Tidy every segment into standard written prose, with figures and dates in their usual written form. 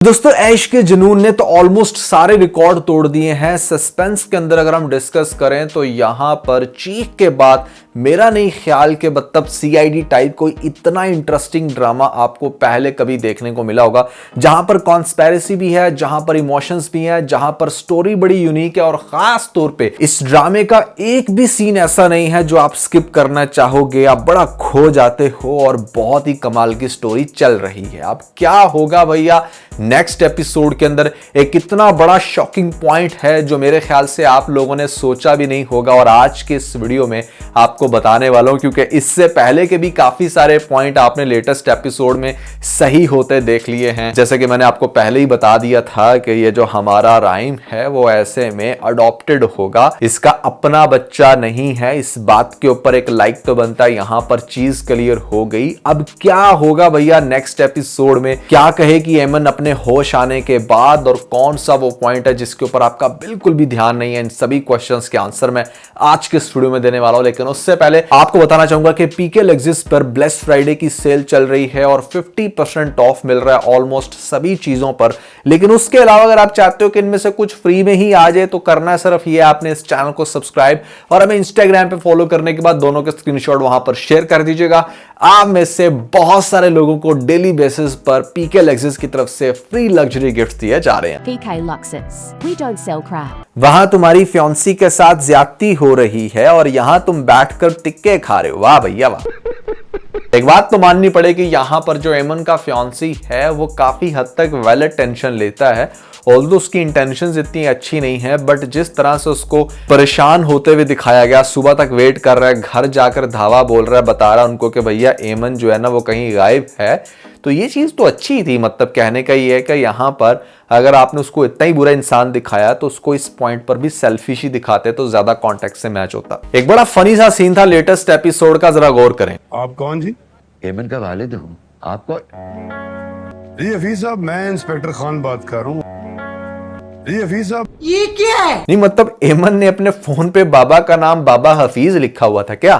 दोस्तों ऐश के जुनून ने तो ऑलमोस्ट सारे रिकॉर्ड तोड़ दिए हैं। सस्पेंस के अंदर अगर हम डिस्कस करें तो यहां पर चीख के बाद मेरा नहीं ख्याल के मतलब सीआईडी टाइप कोई इतना इंटरेस्टिंग ड्रामा आपको पहले कभी देखने को मिला होगा, जहां पर कॉन्स्पेरेसी भी है, जहां पर इमोशंस भी है, जहां पर स्टोरी बड़ी यूनिक है और खास तौर पे इस ड्रामे का एक भी सीन ऐसा नहीं है जो आप स्किप करना चाहोगे। आप बड़ा खो जाते हो और बहुत ही कमाल की स्टोरी चल रही है। अब क्या होगा भैया नेक्स्ट एपिसोड के अंदर, एक इतना बड़ा शॉकिंग पॉइंट है जो मेरे ख्याल से आप लोगों ने सोचा भी नहीं होगा और आज के इस वीडियो में आपको बताने वाला हूं, क्योंकि इससे पहले के भी काफी सारे पॉइंट आपने लेटेस्ट एपिसोड में सही होते देख लिए हैं। जैसे कि मैंने आपको पहले ही बता दिया था कि ये जो हमारा राइम है वो ऐसे में अडॉप्टेड होगा, इसका अपना बच्चा नहीं है। इस बात के ऊपर एक लाइक तो बनता है। यहां पर चीज क्लियर हो गई। अब क्या होगा भैया नेक्स्ट एपिसोड में, क्या कहेगी एमन अपने होश आने के बाद, और कौन सा वो पॉइंट है जिसके ऊपर आपका बिल्कुल भी ध्यान नहीं है, इन सभी क्वेश्चंस के आंसर मैं आज के इस वीडियो में देने वाला हूं। लेकिन उससे पहले आपको बताना चाहूंगा कि पीके लेग्जिस पर ब्लेस्ड फ्राइडे की सेल चल रही है और 50% ऑफ मिल रहा है ऑलमोस्ट सभी चीजों पर। लेकिन उसके अलावा अगर आप चाहते हो कि इनमें से कुछ फ्री में ही आ जाए तो करना है सिर्फ ये, आपने इस चैनल को सब्सक्राइब और हमें इंस्टाग्राम पे फॉलो करने के बाद दोनों के स्क्रीनशॉट वहां पर शेयर कर दीजिएगा। आप में से बहुत सारे लोगों को डेली बेसिस पर पीके लेग्जिस की तरफ से फ्री लग्जरी गिफ्ट दिए जा रहे हैं। PK Luxus. We don't sell crap. वहां तुम्हारी फ्योंसी के साथ ज्यादती हो रही है और यहां तुम बैठकर टिक्के खा रहे हो। वाह भैया वाह। एक बात तो माननी पड़ेगी, यहां पर जो एमन का फ्योंसी है वो काफी हद तक वेल टेंशन लेता है। ऑल्दो उसकी इंटेंशंस इतनी अच्छी नहीं है, बट जिस तरह से उसको परेशान होते हुए दिखाया गया, सुबह तक वेट कर रहा है, घर जाकर धावा बोल रहा है, बता रहा है उनको कि भैया एमन जो है ना वो कहीं गायब है, तो ये चीज तो अच्छी थी। मतलब कहने का ये है कि यहां पर अगर आपने उसको इतना ही बुरा इंसान दिखाया तो उसको इस पॉइंट पर भी सेल्फिश ही दिखाते तो ज्यादा कॉन्टेक्स्ट से मैच होता। एक बड़ा फनी सा सीन था लेटेस्ट एपिसोड का, जरा गौर करें। आप कौन जी? एमन का वालिद हूँ। आप कौन? जी हफीज साहब, मैं इंस्पेक्टर खान बात कर रहा हूँ। जी हफीज साहब, ये क्या है? नहीं मतलब एमन ने अपने फोन पे बाबा का नाम बाबा हफीज लिखा हुआ था क्या?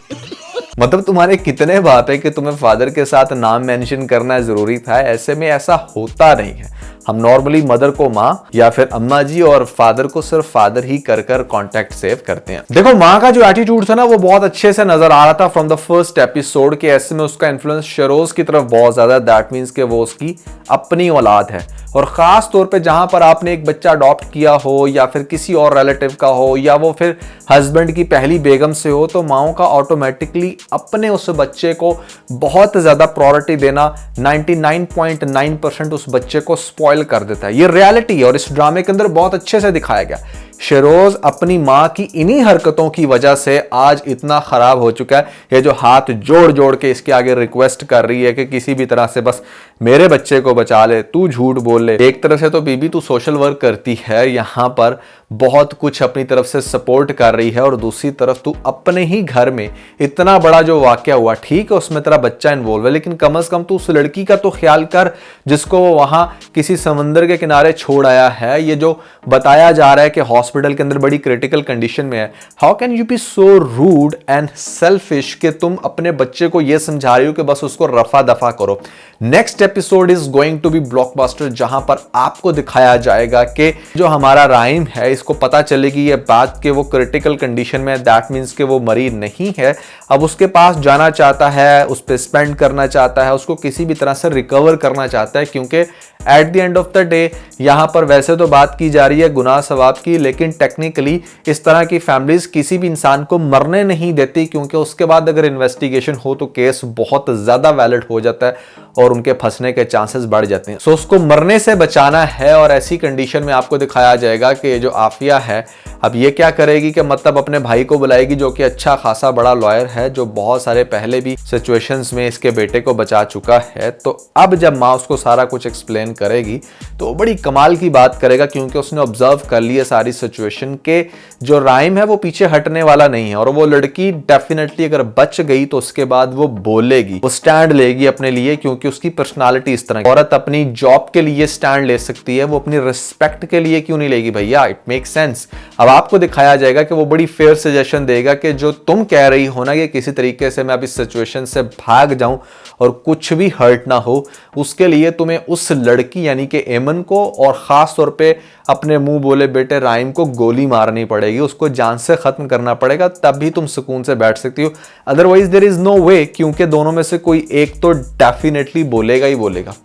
मतलब तुम्हारे कितने बाप है कि तुम्हें फादर के साथ नाम मेंशन करना जरूरी था? ऐसे में ऐसा होता नहीं है। हम नॉर्मली मदर को माँ या फिर अम्मा जी और फादर को सिर्फ फादर ही कर कर कॉन्टेक्ट सेव करते हैं। देखो माँ का जो एटीट्यूड था ना वो बहुत अच्छे से नजर आ रहा था फ्रॉम द फर्स्ट एपिसोड के। ऐसे में उसका इन्फ्लुएंस शरोज की तरफ बहुत ज्यादा, दैट मीन्स कि वो उसकी अपनी औलाद है। और खास तौर पे जहां पर आपने एक बच्चा अडॉप्ट किया हो या फिर किसी और रिलेटिव का हो या वो फिर हस्बैंड की पहली बेगम से हो, तो माओ का ऑटोमेटिकली अपने उस बच्चे को बहुत ज्यादा प्रायोरिटी देना 99.9% उस बच्चे को स्पॉइल कर देता है। ये रियलिटी है और इस ड्रामे के अंदर बहुत अच्छे से दिखाया गया। शेरोज अपनी माँ की इन्हीं हरकतों की वजह से आज इतना खराब हो चुका है। ये जो हाथ जोड़ जोड़ के इसके आगे रिक्वेस्ट कर रही है कि किसी भी तरह से बस मेरे बच्चे को बचा ले, तू झूठ बोल ले। एक तरह से तो बीबी तू सोशल वर्क करती है, यहाँ पर बहुत कुछ अपनी तरफ से सपोर्ट कर रही है, और दूसरी तरफ तू अपने ही घर में इतना बड़ा जो वाकया हुआ, ठीक है उसमें तेरा बच्चा इन्वॉल्व है, लेकिन कम से कम तू उस लड़की का तो ख्याल कर जिसको वहां किसी समंदर के किनारे छोड़ आया है। ये जो बताया जा रहा है कि हॉस्पिटल के अंदर बड़ी क्रिटिकल कंडीशन में है, how can you be so rude and selfish कि तुम अपने बच्चे को यह समझा रही हो कि बस उसको रफा दफा करो। Next episode is going to be blockbuster, जहां पर आपको दिखाया जाएगा कि जो हमारा राइम है इसको पता चलेगी ये बात कि वो क्रिटिकल कंडीशन में, दैट मीन्स कि वो मरीज नहीं है। अब उसके पास जाना चाहता है, उस पर स्पेंड करना चाहता है, उसको किसी भी तरह से रिकवर करना चाहता है, क्योंकि at the end of the day यहां पर वैसे तो बात की जा रही है गुनाह सवाब की, लेकिन टेक्निकली इस तरह की फैमिलीज किसी भी इंसान को मरने नहीं देती, क्योंकि उसके बाद अगर इन्वेस्टिगेशन हो तो केस बहुत ज्यादा वैलिड हो जाता है और उनके फंसने के चांसेस बढ़ जाते हैं। सो उसको मरने से बचाना है। और ऐसी कंडीशन में आपको दिखाया जाएगा कि ये जो आफिया है अब ये क्या करेगी कि मतलब अपने भाई को बुलाएगी जो कि अच्छा खासा बड़ा लॉयर है, जो बहुत सारे पहले भी सिचुएशंस में इसके बेटे को बचा चुका है। तो अब जब माँ उसको सारा कुछ एक्सप्लेन करेगी तो बड़ी कमाल की बात करेगा, क्योंकि उसने ऑब्जर्व कर लिया सारी सिचुएशन के जो राइम है वो पीछे हटने वाला नहीं है। और वो लड़की डेफिनेटली अगर बच गई तो उसके बाद वो बोलेगी, वो स्टैंड लेगी अपने लिए, क्योंकि उसकी पर्सनालिटी इस तरह की। औरत अपनी जॉब के लिए स्टैंड ले सकती है, वो अपनी रिस्पेक्ट के लिए क्यों नहीं लेगी भैया? It make sense. अब आपको दिखाया जाएगा कि वो बड़ी फेयर सजेशन देगा कि जो तुम कह रही हो ना कि किसी तरीके से मैं अब इस सिचुएशन से भाग जाऊं और कुछ भी हर्ट ना हो, उसके लिए तुम्हें उस लड़की लड़की यानी कि एमन को और ख़ास तौर पे अपने मुंह बोले बेटे राइम को गोली मारनी पड़ेगी, उसको जान से ख़त्म करना पड़ेगा, तब भी तुम सुकून से बैठ सकती हो। अदरवाइज देयर इज़ नो वे, क्योंकि दोनों में से कोई एक तो डेफिनेटली बोलेगा ही बोलेगा।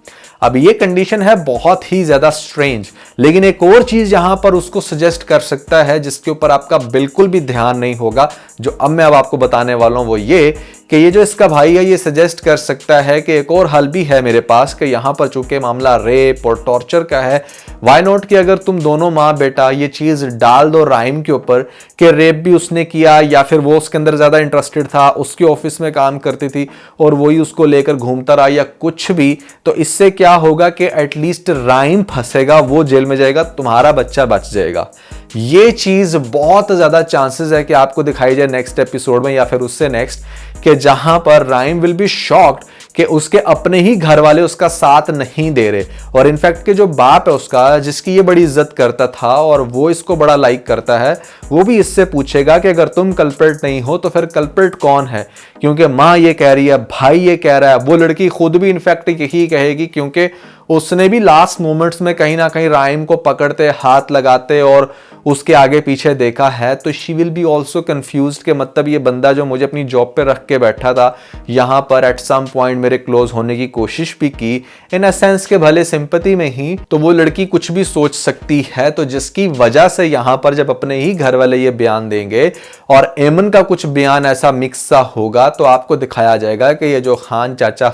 अब ये कंडीशन है बहुत ही ज़्यादा स्ट्रेंज, लेकिन एक और चीज़ यहाँ पर उसको सजेस्ट कर सकता है जिसके ऊपर आपका बिल्कुल भी ध्यान नहीं होगा, जो अब मैं अब आपको बताने वाला हूँ, वो ये कि ये जो इसका भाई है ये सजेस्ट कर सकता है कि एक और हल भी है मेरे पास कि यहाँ पर चूंकि मामला रेप और टॉर्चर का है, वाई नॉट कि अगर तुम दोनों माँ बेटा ये चीज़ डाल दो राइम के ऊपर कि रेप भी उसने किया या फिर वो उसके अंदर ज़्यादा इंटरेस्टेड था, उसके ऑफिस में काम करती थी और वही उसको लेकर घूमता रहा या कुछ भी, तो इससे क्या होगा कि एटलीस्ट राइम फंसेगा, वो जेल में जाएगा, तुम्हारा बच्चा बच जाएगा। ये चीज बहुत ज्यादा चांसेस है कि आपको दिखाई जाए नेक्स्ट एपिसोड में या फिर उससे नेक्स्ट, कि जहां पर राइम विल बी शॉक्ड कि उसके अपने ही घर वाले उसका साथ नहीं दे रहे, और इनफैक्ट के जो बाप है उसका जिसकी ये बड़ी इज्जत करता था और वो इसको बड़ा लाइक करता है, वो भी इससे पूछेगा कि अगर तुम कल्प्रिट नहीं हो तो फिर कल्प्रिट कौन है, क्योंकि माँ ये कह रही है, भाई ये कह रहा है, वो लड़की खुद भी इनफैक्ट यही कहेगी क्योंकि उसने भी लास्ट मोमेंट्स में कहीं ना कहीं राइम को पकड़ते हाथ लगाते और उसके आगे पीछे देखा है, तो she will be also confused कि मतलब ये बंदा जो मुझे अपनी जॉब पे रख के बैठा था यहाँ पर एट सम पॉइंट मेरे क्लोज होने की कोशिश भी की इन अ सेंस के भले सिंपैथी में ही, तो वो लड़की कुछ भी सोच सकती है, तो जिसकी वजह से यहाँ पर जब अपने ही घर वाले ये बयान देंगे और एमन का कुछ बयान ऐसा मिक्स सा होगा तो आपको दिखाया जाएगा कि ये जो खान चाचा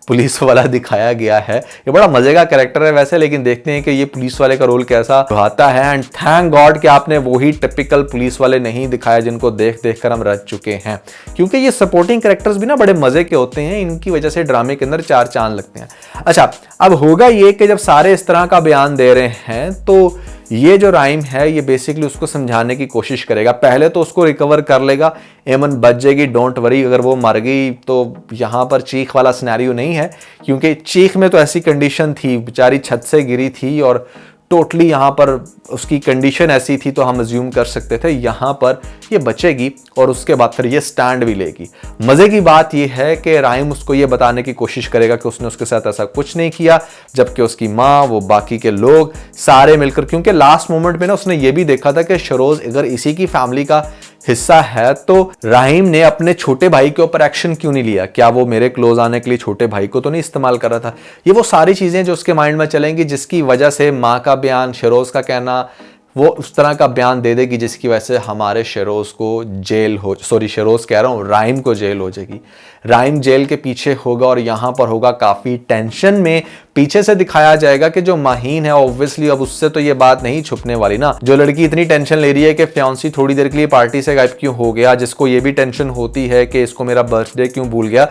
पुलिस वाला दिखाया गया है ये बड़ा मजे का कैरेक्टर है वैसे, लेकिन देखते हैं कि ये पुलिस वाले का रोल कैसा निभाता है। एंड थैंक गॉड कि आपने वही टिपिकल पुलिस वाले नहीं दिखाया जिनको देख देख कर हम रच चुके हैं, क्योंकि ये सपोर्टिंग कैरेक्टर्स भी ना बड़े मजे के होते हैं, इनकी वजह से ड्रामे के अंदर चार चांद लगते हैं। अच्छा, अब होगा ये कि जब सारे इस तरह का बयान दे रहे हैं तो ये जो राइम है ये बेसिकली उसको समझाने की कोशिश करेगा, पहले तो उसको रिकवर कर लेगा, एमन बच जाएगी, डोंट वरी, अगर वो मर गई तो यहाँ पर चीख वाला सिनेरियो नहीं है, क्योंकि चीख में तो ऐसी कंडीशन थी, बेचारी छत से गिरी थी और टोटली यहाँ पर उसकी कंडीशन ऐसी थी, तो हम अज्यूम कर सकते थे यहाँ पर ये बचेगी और उसके बाद फिर ये स्टैंड भी लेगी। मजे की बात ये है कि राइम उसको ये बताने की कोशिश करेगा कि उसने उसके साथ ऐसा कुछ नहीं किया, जबकि उसकी माँ, वो बाकी के लोग सारे मिलकर, क्योंकि लास्ट मोमेंट में ना उसने ये भी देखा था कि शरोज अगर इसी की फैमिली का हिस्सा है तो राहिम ने अपने छोटे भाई के ऊपर एक्शन क्यों नहीं लिया, क्या वो मेरे क्लोज आने के लिए छोटे भाई को तो नहीं इस्तेमाल कर रहा था। ये वो सारी चीजें जो उसके माइंड में चलेंगी जिसकी वजह से माँ का बयान, शरोज का कहना, वो उस तरह का बयान दे देगी जिसकी वजह से हमारे शरोज को जेल हो, सॉरी शरोज कह रहा हूँ, राइम को जेल हो जाएगी। राइम जेल के पीछे होगा और यहाँ पर होगा काफी टेंशन में, पीछे से दिखाया जाएगा कि जो माहीन है ऑब्वियसली अब उससे तो ये बात नहीं छुपने वाली ना, जो लड़की इतनी टेंशन ले रही है कि फियांसी थोड़ी देर के लिए पार्टी से गायब क्यों हो गया, जिसको ये भी टेंशन होती है कि इसको मेरा बर्थडे क्यों भूल गया,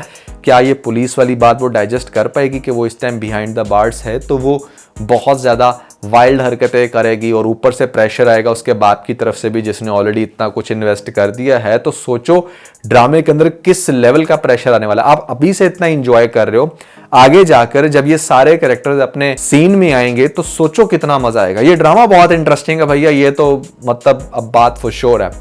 क्या ये पुलिस वाली बात वो डाइजेस्ट कर पाएगी कि वो इस टाइम बिहाइंड द बार्स है, तो वो बहुत ज्यादा वाइल्ड हरकतें करेगी और ऊपर से प्रेशर आएगा उसके बाप की तरफ से भी जिसने ऑलरेडी इतना कुछ इन्वेस्ट कर दिया है। तो सोचो ड्रामे के अंदर किस लेवल का प्रेशर आने वाला है। आप अभी से इतना एंजॉय कर रहे हो, आगे जाकर जब ये सारे कैरेक्टर्स अपने सीन में आएंगे तो सोचो कितना मजा आएगा। ये ड्रामा बहुत इंटरेस्टिंग है भैया, ये तो मतलब अब बात फॉर श्योर है।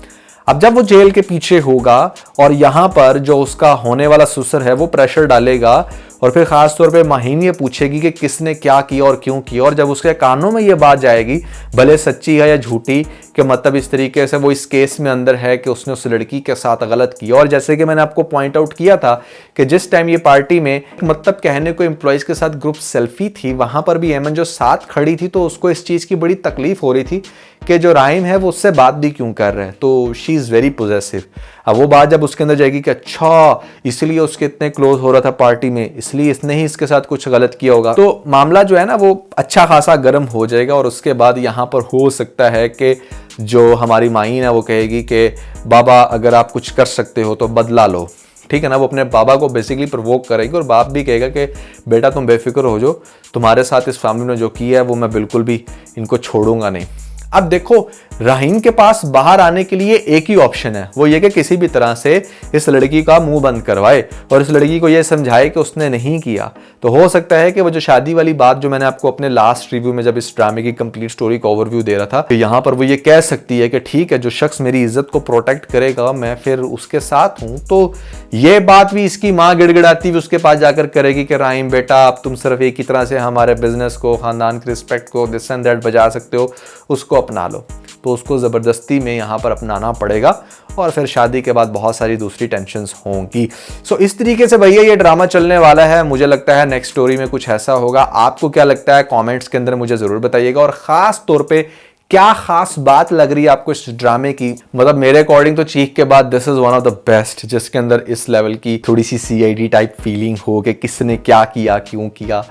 अब जब वो जेल के पीछे होगा और यहाँ पर जो उसका होने वाला ससुर है वो प्रेशर डालेगा और फिर खास तौर पे माहीन ये पूछेगी कि किसने क्या किया और क्यों किया, और जब उसके कानों में ये बात जाएगी, भले सच्ची है या झूठी, कि मतलब इस तरीके से वो इस केस में अंदर है कि उसने उस लड़की के साथ गलत किया। और जैसे कि मैंने आपको पॉइंट आउट किया था कि जिस टाइम ये पार्टी में मतलब कहने को एम्प्लॉयज के साथ ग्रुप सेल्फी थी, वहां पर भी एमन जो साथ खड़ी थी तो उसको इस चीज की बड़ी तकलीफ हो रही थी कि जो राइम है वो उससे बात भी क्यों कर रहे हैं, तो शी इज वेरी पोजेसिव। अब वो बात जब उसके अंदर जाएगी कि अच्छा इसलिए उसके इतने क्लोज हो रहा था पार्टी में, इसलिए इसने ही इसके साथ कुछ गलत किया होगा, तो मामला जो है ना वो अच्छा खासा गर्म हो जाएगा। और उसके बाद यहाँ पर हो सकता है कि जो हमारी माहीन है वो कहेगी कि बाबा अगर आप कुछ कर सकते हो तो बदला लो, ठीक है ना। वो अपने बाबा को बेसिकली प्रोवोक करेगी और बाप भी कहेगा कि बेटा तुम बेफिक्र हो जाओ, तुम्हारे साथ इस फैमिली ने जो किया है वो मैं बिल्कुल भी इनको छोड़ूंगा नहीं। अब देखो, राहीन के पास बाहर आने के लिए एक ही ऑप्शन है, वो ये कि किसी भी तरह से इस लड़की का मुंह बंद करवाए और इस लड़की को ये समझाए कि उसने नहीं किया। तो हो सकता है कि वो जो शादी वाली बात जो मैंने आपको अपने लास्ट रिव्यू में जब इस ड्रामे की कंप्लीट स्टोरी का ओवरव्यू दे रहा था, तो यहां पर वो ये कह सकती है कि ठीक है, जो शख्स मेरी इज्जत को प्रोटेक्ट करेगा मैं फिर उसके साथ हूं। तो ये बात भी इसकी मां गिड़गिड़ाती हुई उसके पास जाकर करेगी कि राहीन बेटा, अब तुम सिर्फ एक ही तरह से हमारे बिजनेस को, खानदान की रिस्पेक्ट को, दिस एंड दैट बजा सकते हो, उसको अपना लो। तो उसको जबरदस्ती में यहां पर अपनाना पड़ेगा और फिर शादी के बाद बहुत सारी दूसरी टेंशन्स होंगी। सो इस तरीके से भैया ये ड्रामा चलने वाला है। मुझे लगता है नेक्स्ट स्टोरी में कुछ ऐसा होगा। आपको क्या लगता है कमेंट्स के अंदर मुझे जरूर बताइएगा, और खास तौर पे क्या खास बात लग रही है आपको इस ड्रामे की। मतलब मेरे अकॉर्डिंग तो चीख के बाद this is one of the best, जिसके अंदर इस लेवल की थोड़ी सी CID टाइप फीलिंग हो कि किसने क्या किया, क्यों किया,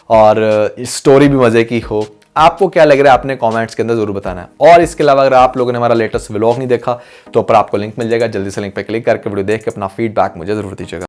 और स्टोरी भी मजे की हो। आपको क्या लग रहा है आपने कमेंट्स के अंदर जरूर बताना है। और इसके अलावा अगर आप लोगों ने हमारा लेटेस्ट व्लॉग नहीं देखा तो ऊपर आपको लिंक मिल जाएगा, जल्दी से लिंक पे क्लिक करके वीडियो देख के अपना फीडबैक मुझे जरूर दीजिएगा।